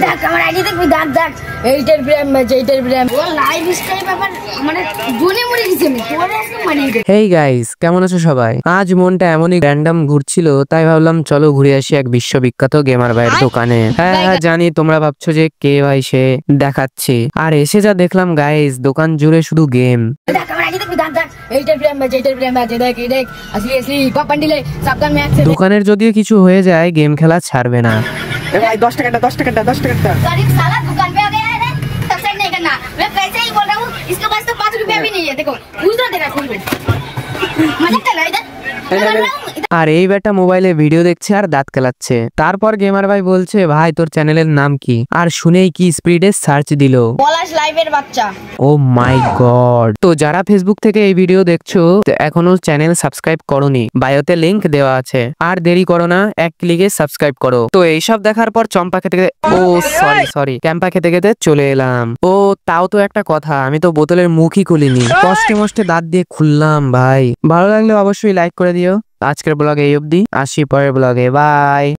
দেখ আমার আইডি দেখবি, দেখ দেখ এইটার প্রেম ম্যাচ, এইটার প্রেম ও লাইভ স্টাইল ব্যাপার মানে জুনে মরে গেছে আমি পরে আসলে মানে। হেই গাইস, কেমন আছো সবাই? আজ মনটা এমনই র্যান্ডম ঘুরছিল, তাই ভাবলাম চলো ঘুরে আসি এক বিশ্ববিখ্যাত গেমার ভাইয়ের দোকানে। হ্যাঁ জানি তোমরা ভাবছো যে কে ভাই সে দেখাচ্ছে, আর এসে যা দেখলাম গাইস, দোকান জুড়ে শুধু গেম। দেখ আমার আইডি দেখবি, দেখ দেখ এইটার প্রেম ম্যাচ, এইটার প্রেম ম্যাচ, দেখ এই দেখ আসলি আসলি পাপান্ডিলে সাবধান ম্যাচ। দোকানের যদিও কিছু হয়ে যায়, গেম খেলা ছাড়বে না। भाई 10 टका 10 टका 10 टका। गरीब साला दुकान पे आ गया है, सब्सिडी नहीं करना। मैं पैसे ही बोल रहा हूँ, इसके पास तो 5 रुपया भी नहीं है। देखो दूसरा देगा कोई मजाक कर रहा है इधर। আর এই বেটা মোবাইলে ভিডিও দেখছে আর দাঁত কেলাচ্ছে। তারপর গেমার ভাই বলছে, ভাই তোর চ্যানেলের নাম কি? আর শুনেই কি স্পিডে সার্চ দিল। পলাশ লাইভের বাচ্চা। ও মাই গড। তো যারা ফেসবুক থেকে এই ভিডিও দেখছো এখনো চ্যানেল সাবস্ক্রাইব করোনি, বায়োতে লিংক দেওয়া আছে। আর দেরি করো না, এক ক্লিকে সাবস্ক্রাইব করো। তো এইসব দেখার পর চম্পা খেতে খেতে সরি ক্যাম্পা খেতে খেতে চলে এলাম। ও তাও তো একটা কথা, আমি তো বোতলের মুখই খুলিনি, কষ্টে মষ্টে দাঁত দিয়ে খুললাম ভাই। ভালো লাগলে অবশ্যই লাইক করে দিও। আজকের ব্লগে এই অবধি, আসি পরের ব্লগে, বাই।